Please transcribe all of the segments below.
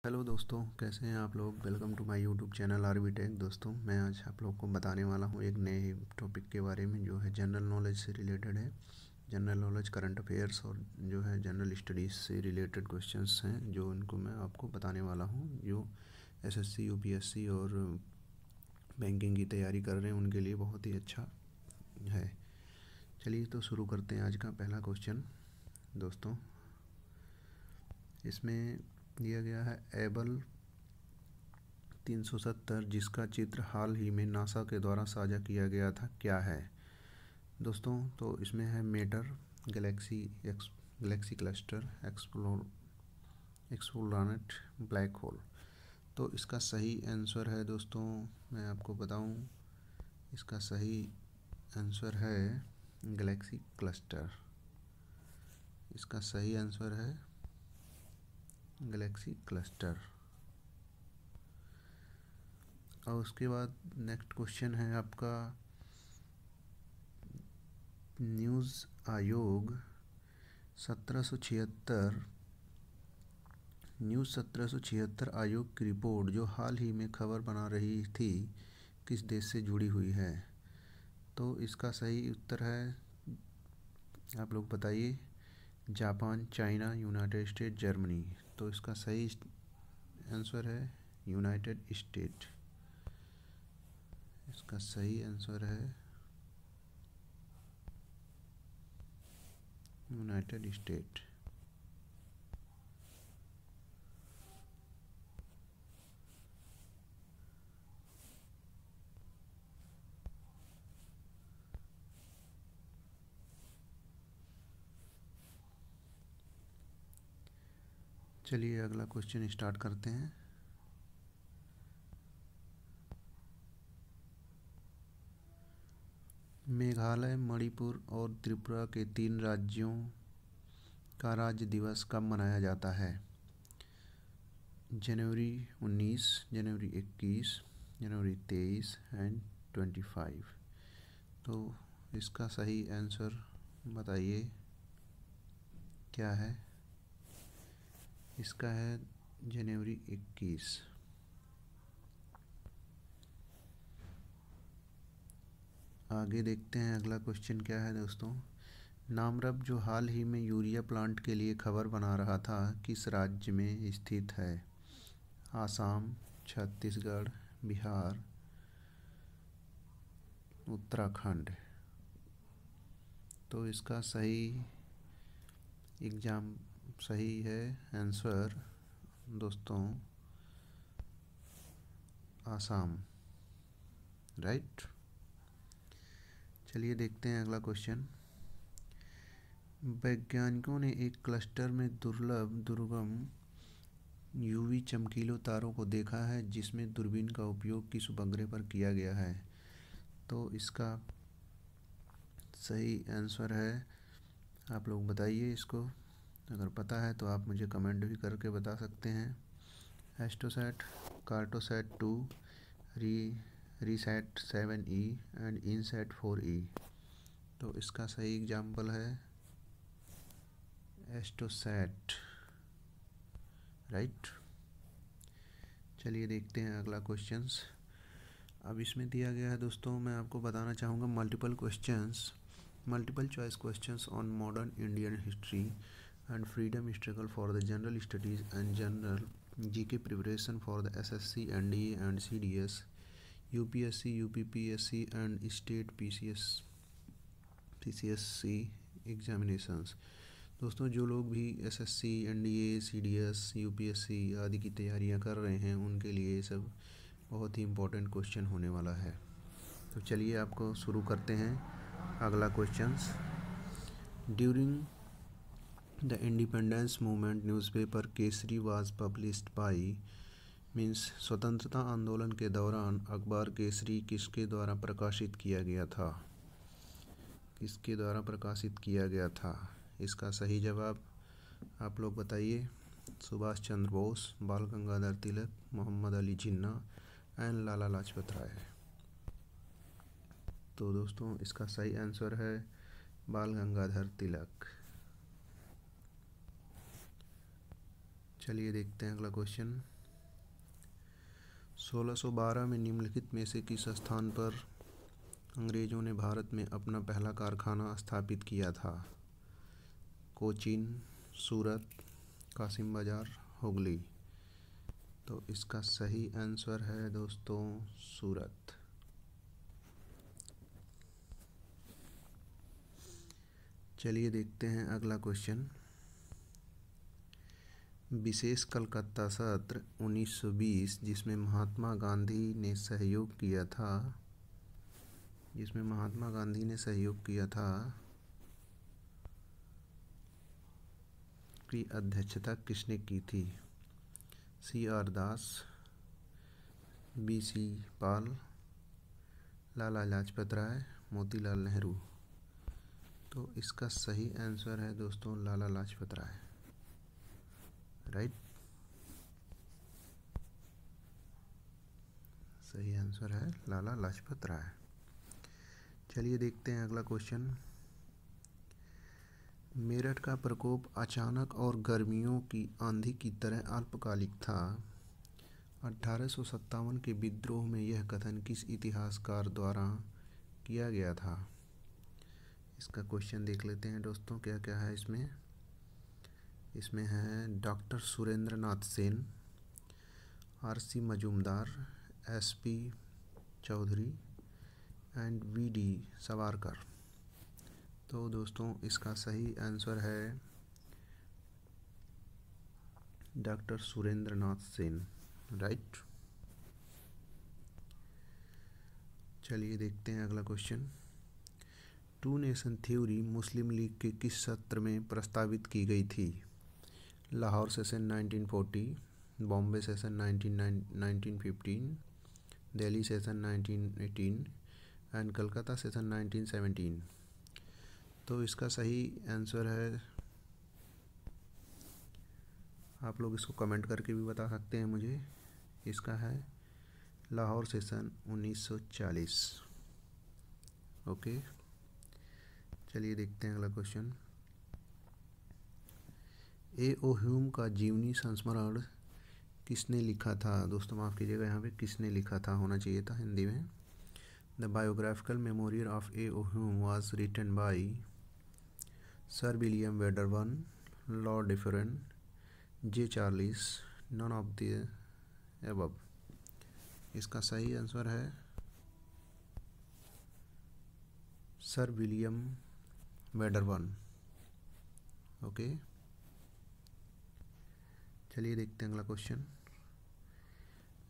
Hello दोस्तों, कैसे हैं आप लोग। Welcome to my YouTube channel RB Tech. दोस्तों, मैं आज आप लोग को बताने वाला हूं एक नए टॉपिक के बारे में जो है जनरल नॉलेज से रिलेटेड है। जनरल नॉलेज, करंट अफेयर्स और जो है जनरल स्टडीज़ से रिलेटेड क्वेश्चंस हैं जो उनको मैं आपको बताने वाला हूं, जो एसएससी, यूपीएससी और बैंकिंग की तैयारी कर रहे हैं उनके लिए बहुत ही अच्छा है। चलिए तो शुरू करते हैं आज का पहला क्वेश्चन। दोस्तों, इसमें दिया गया है एबल 370, जिसका चित्र हाल ही में नासा के द्वारा साझा किया गया था, क्या है। दोस्तों, तो इसमें है मेटर, गैलेक्सी क्लस्टर, एक्सप्लोरेट, ब्लैक होल। तो इसका सही आंसर है दोस्तों, मैं आपको बताऊं, इसका सही आंसर है गैलेक्सी क्लस्टर। इसका सही आंसर है गैलेक्सी क्लस्टर। और उसके बाद नेक्स्ट क्वेश्चन है आपका, न्यूज़ आयोग 1776 न्यूज़ 1776 आयोग की रिपोर्ट जो हाल ही में खबर बना रही थी, किस देश से जुड़ी हुई है। तो इसका सही उत्तर है, आप लोग बताइए, Japan, China, United state, Germany. तो इसका सही आंसर है यूनाइटेड स्टेट। इसका सही आंसर है यूनाइटेड स्टेट। चलिए अगला क्वेश्चन स्टार्ट करते हैं। मेघालय, मणिपुर और त्रिपुरा के 3 राज्यों का राज्य दिवस कब मनाया जाता है। जनवरी 19, जनवरी 21, जनवरी 23 एंड 25। तो इसका सही आंसर बताइए क्या है। इसका है जनवरी 21। आगे देखते हैं अगला क्वेश्चन क्या है दोस्तों। नामरब जो हाल ही में यूरिया प्लांट के लिए खबर बना रहा था, किस राज्य में स्थित है। आसाम, छत्तीसगढ़, बिहार, उत्तराखंड। तो इसका सही है आंसर दोस्तों, आसाम। राइट। चलिए देखते हैं अगला क्वेश्चन। वैज्ञानिकों ने एक क्लस्टर में दुर्गम यूवी चमकीले तारों को देखा है, जिसमें दूरबीन का उपयोग किस उपग्रह पर किया गया है। तो इसका सही आंसर है, आप लोग बताइए इसको। अगर पता है तो आप मुझे कमेंट भी करके बता सकते हैं। एस्ट्रोसैट, कार्टोसैट 2, री RISAT 7E and INSAT 4E। तो इसका सही एग्जाम्पल है एस्ट्रोसैट। राइट। चलिए देखते हैं अगला क्वेश्चंस। अब इसमें दिया गया है दोस्तों, मैं आपको बताना चाहूँगा multiple choice questions on modern Indian history and freedom struggle for the general studies and general GK preparation for the SSC, NDA and CDS, UPSC, UPPSC and state PCSC examinations. दोस्तों, जो लोग भी एसएससी, एनडीए, सीडीएस, यूपीएससी आदि की तैयारियां कर रहे हैं उनके लिए ये सब बहुत ही इम्पोर्टेंट क्वेश्चन होने वाला है। तो चलिए आपको शुरू करते हैं अगला questions. During the independence movement newspaper Kesari was published by, means स्वतंत्रता आंदोलन के दौरान अखबार केसरी किसके द्वारा प्रकाशित किया गया था। किसके द्वारा प्रकाशित किया गया था। इसका सही जवाब आप लोग बताइए। सुभाष चंद्र बोस, बाल गंगाधर तिलक, मोहम्मद अली जिन्ना एंड लाला लाजपत राय। तो दोस्तों, इसका सही आंसर है बाल गंगाधर तिलक। चलिए देखते हैं अगला क्वेश्चन। 1612 में निम्नलिखित में से किस स्थान पर अंग्रेजों ने भारत में अपना पहला कारखाना स्थापित किया था? कोचीन, सूरत, कासिम बाजार, हुगली। तो इसका सही आंसर है दोस्तों सूरत। चलिए देखते हैं अगला क्वेश्चन। विशेष कलकत्ता सत्र 1920 जिसमें महात्मा गांधी ने सहयोग किया था की अध्यक्षता किसने की थी? C.R. दास, B.C. पाल, लाला लाजपत राय, मोतीलाल नेहरू। तो इसका सही आंसर है दोस्तों लाला लाजपत राय। राइट, सही आंसर है लाला लाजपत राय। चलिए देखते हैं अगला क्वेश्चन। मेरठ का प्रकोप अचानक और गर्मियों की आंधी की तरह अल्पकालिक था। 1857 के विद्रोह में यह कथन किस इतिहासकार द्वारा किया गया था? इसका क्वेश्चन देख लेते हैं दोस्तों क्या क्या है इसमें है doctor Surendra Nath Sen, R.C. Majumdar, S.P. Chaudhuri and V.D. Savarkar. तो दोस्तों इसका सही आंसर है डॉक्टर सुरेंद्र नाथ सेन। राइट, चलिए देखते हैं अगला question. Two nation theory Muslim League के किस सत्र में प्रस्तावित की गई थी? Lahore session 1940, Bombay session 1915, Delhi session 1918 and Calcutta session 1917। तो इसका सही आंसर है, आप लोग इसको कमेंट करके भी बता सकते हैं मुझे, इसका है लाहौर सेशन 1940। ओके, चलिए देखते हैं अगला क्वेश्चन। ए ओ ह्यूम का जीवनी संस्मरण किसने लिखा था? दोस्तों माफ़ कीजिएगा, यहाँ पे किसने लिखा था होना चाहिए था हिंदी में। The biographical memorial of A O Hume was written by sir William Wedderburn, lord Dufferin, J. Charles, none of the above. इसका सही आंसर है सर विलियम वेडरबर्न। ओके, चलिए देखते हैं अगला क्वेश्चन।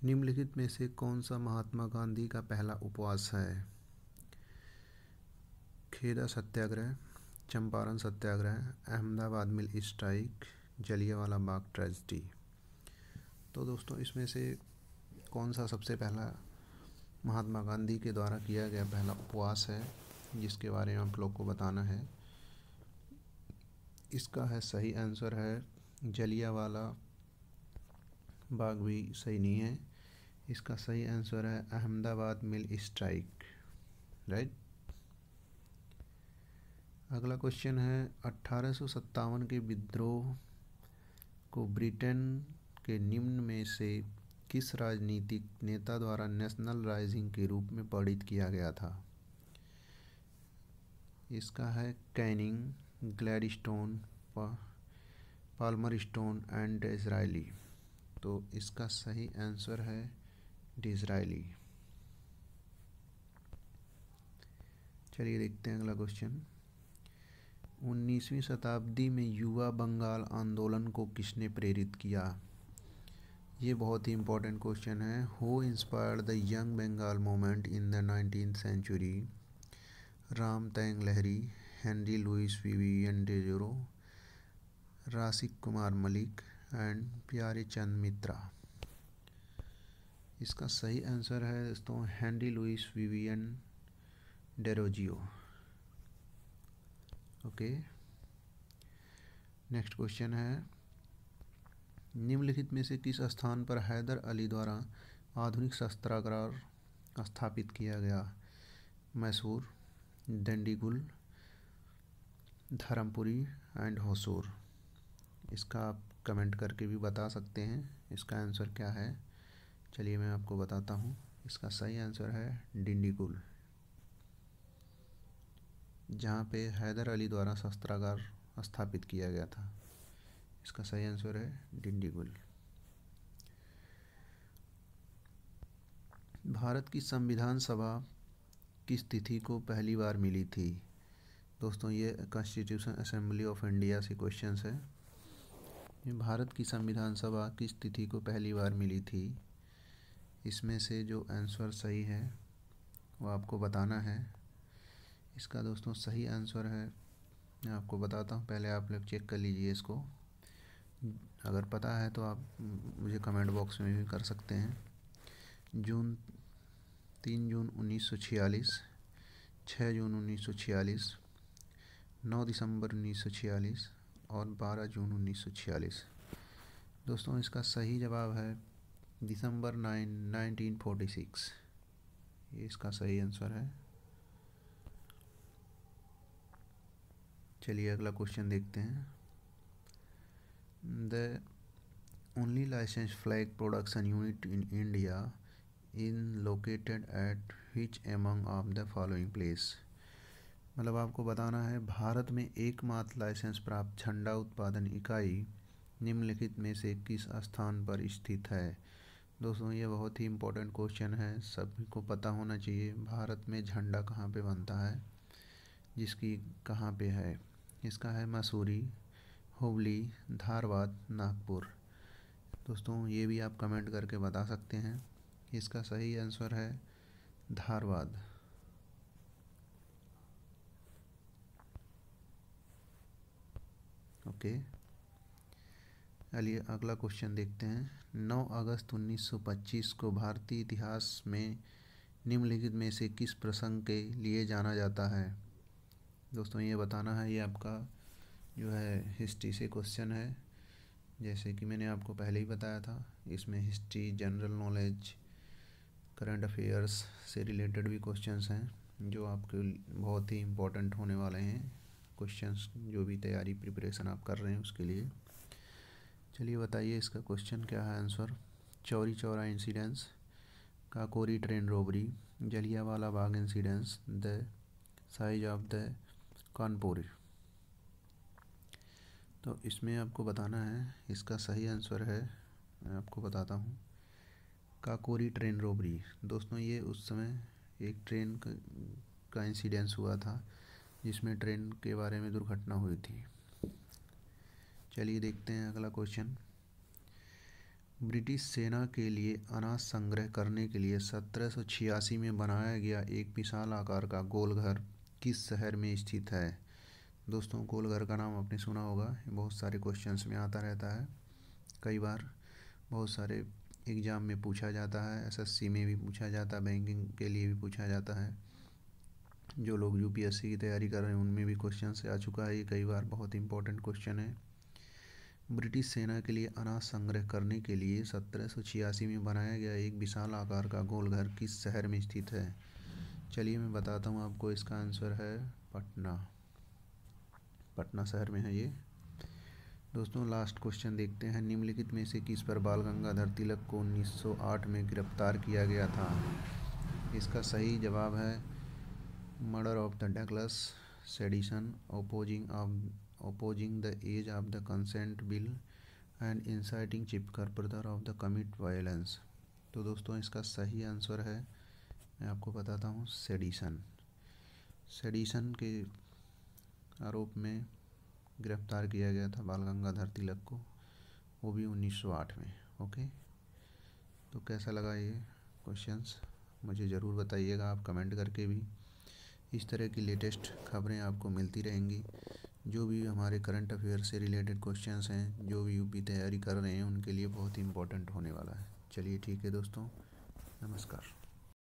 निम्नलिखित में से कौन सा महात्मा गांधी का पहला उपवास है? खेदा सत्याग्रह, चंपारण सत्याग्रह, अहमदाबाद मिल स्ट्राइक, जलियांवाला बाग ट्रेजेडी। तो दोस्तों इसमें से कौन सा सबसे पहला महात्मा गांधी के द्वारा किया गया पहला उपवास है, जिसके बारे में आप लोग को बताना है? इसका है सही आंसर है जलियांवाला बाग भी सही नहीं है, इसका सही आंसर है अहमदाबाद मिल स्ट्राइक। राइट, अगला क्वेश्चन है 1857 के विद्रोह को ब्रिटेन के निम्न में से किस राजनीतिक नेता द्वारा नेशनल राइजिंग के रूप में वर्णित किया गया था? इसका है कैनिंग, ग्लैडस्टोन, पाल्मरस्टोन एंड डिज़रायली। तो इसका सही आंसर है डिज़रायली। चलिए देखते हैं अगला क्वेश्चन। 19वीं शताब्दी में युवा बंगाल आंदोलन को किसने प्रेरित किया? ये बहुत ही इम्पोर्टेंट क्वेश्चन है। Who inspired the young Bengal movement in the 19th century? Ram तैंग लहरी, हेनरी लुइस विवियन डेजोरो, राशिक कुमार मलिक एंड प्यारे चंद मित्रा। इसका सही आंसर है दोस्तों Henry Louis Vivian Derozio. Okay, next question है निम्नलिखित में से किस स्थान पर हैदर अली द्वारा आधुनिक शस्त्रागार स्थापित किया गया? मैसूर, डंडीगुल, धर्मपुरी एंड होसूर। इसका कमेंट करके भी बता सकते हैं इसका आंसर क्या है। चलिए मैं आपको बताता हूँ, इसका सही आंसर है डिंडीगुल, जहाँ पे हैदर अली द्वारा शस्त्रागार स्थापित किया गया था। इसका सही आंसर है डिंडीगुल। भारत की संविधान सभा किस तिथि को पहली बार मिली थी? दोस्तों ये कॉन्स्टिट्यूशन असेंबली ऑफ इंडिया से क्वेश्चंस है। ये भारत की संविधान सभा किस तिथि को पहली बार मिली थी? इसमें से जो आंसर सही है वो आपको बताना है। इसका दोस्तों सही आंसर है, मैं आपको बताता हूँ, पहले आप लोग चेक कर लीजिए इसको। अगर पता है तो आप मुझे कमेंट बॉक्स में भी कर सकते हैं। 3 जून 1946, 6 जून 1946, 9 दिसंबर 1946 और 12 जून 1946। दोस्तों इसका सही जवाब है दिसंबर 1946। ये इसका सही आंसर है। चलिए अगला क्वेश्चन देखते हैं। The only licence flag production unit in India in located at which among of the following place. मतलब आपको बताना है भारत में एकमात्र लाइसेंस प्राप्त झंडा उत्पादन इकाई निम्नलिखित में से किस स्थान पर स्थित है। दोस्तों ये बहुत ही इम्पोर्टेंट क्वेश्चन है, सभी को पता होना चाहिए भारत में झंडा कहाँ पे बनता है, जिसकी कहाँ पे है। इसका है मसूरी, हुबली, धारवाड़, नागपुर। दोस्तों ये भी आप कमेंट करके बता सकते हैं। इसका सही आंसर है धारवाड़। ओके, चलिए अगला क्वेश्चन देखते हैं। 9 अगस्त 1925 को भारतीय इतिहास में निम्नलिखित में से किस प्रसंग के लिए जाना जाता है? दोस्तों ये बताना है, ये आपका जो है हिस्ट्री से क्वेश्चन है। जैसे कि मैंने आपको पहले ही बताया था, इसमें history, general knowledge, current affairs से रिलेटेड भी क्वेश्चंस हैं जो आपके बहुत ही इम्पोर्टेंट होने वाले हैं क्वेश्चंस, जो भी तैयारी प्रिपरेशन आप कर रहे हैं उसके लिए। चलिए बताइए इसका क्वेश्चन क्या है answer. Chauri Chaura incidence, Kakori train robbery, Jallianwala Bagh incidence, the size of the Kanpur. तो इसमें आपको बताना है, इसका सही आंसर है, मैं आपको बताता हूँ, काकोरी ट्रेन रोबरी। दोस्तों ये उस समय एक ट्रेन का इंसिडेंस हुआ था जिसमें ट्रेन के बारे में दुर्घटना हुई थी। चलिए देखते हैं अगला क्वेश्चन। ब्रिटिश सेना के लिए अनाज संग्रह करने के लिए 1786 में बनाया गया एक विशाल आकार का गोलघर किस शहर में स्थित है? दोस्तों गोलघर का नाम आपने सुना होगा, बहुत सारे क्वेश्चंस में आता रहता है, कई बार बहुत सारे एग्ज़ाम में पूछा जाता है, एसएससी में भी पूछा जाता है, बैंकिंग के लिए भी पूछा जाता है। जो लोग यूपीएससी की तैयारी कर रहे हैं उनमें भी क्वेश्चन से आ चुका है ये कई बार, बहुत इंपॉर्टेंट क्वेश्चन है। ब्रिटिश सेना के लिए अनाज संग्रह करने के लिए 1786 में बनाया गया एक विशाल आकार का गोलघर किस शहर में स्थित है? चलिए मैं बताता हूँ आपको, इसका आंसर है पटना। पटना शहर में है ये। दोस्तों लास्ट क्वेश्चन देखते हैं। निम्नलिखित में से किस पर बाल गंगाधर तिलक को 1908 में गिरफ्तार किया गया था? इसका सही जवाब है murder of the Douglas, sedition, opposing the age of the consent bill and inciting chief brother of the commit violence। तो दोस्तों इसका सही आंसर है, मैं आपको बताता हूँ, सेडिशन। सेडिशन के आरोप में गिरफ्तार किया गया था बाल गंगाधर तिलक को, वो भी 1908 में। ओके, तो कैसा लगा ये क्वेश्चंस मुझे ज़रूर बताइएगा आप कमेंट करके भी। इस तरह की लेटेस्ट खबरें आपको मिलती रहेंगी। जो भी हमारे करंट अफेयर से रिलेटेड क्वेश्चंस हैं, जो भी यूपी तैयारी कर रहे हैं उनके लिए बहुत ही इम्पोर्टेंट होने वाला है। चलिए ठीक है दोस्तों, नमस्कार।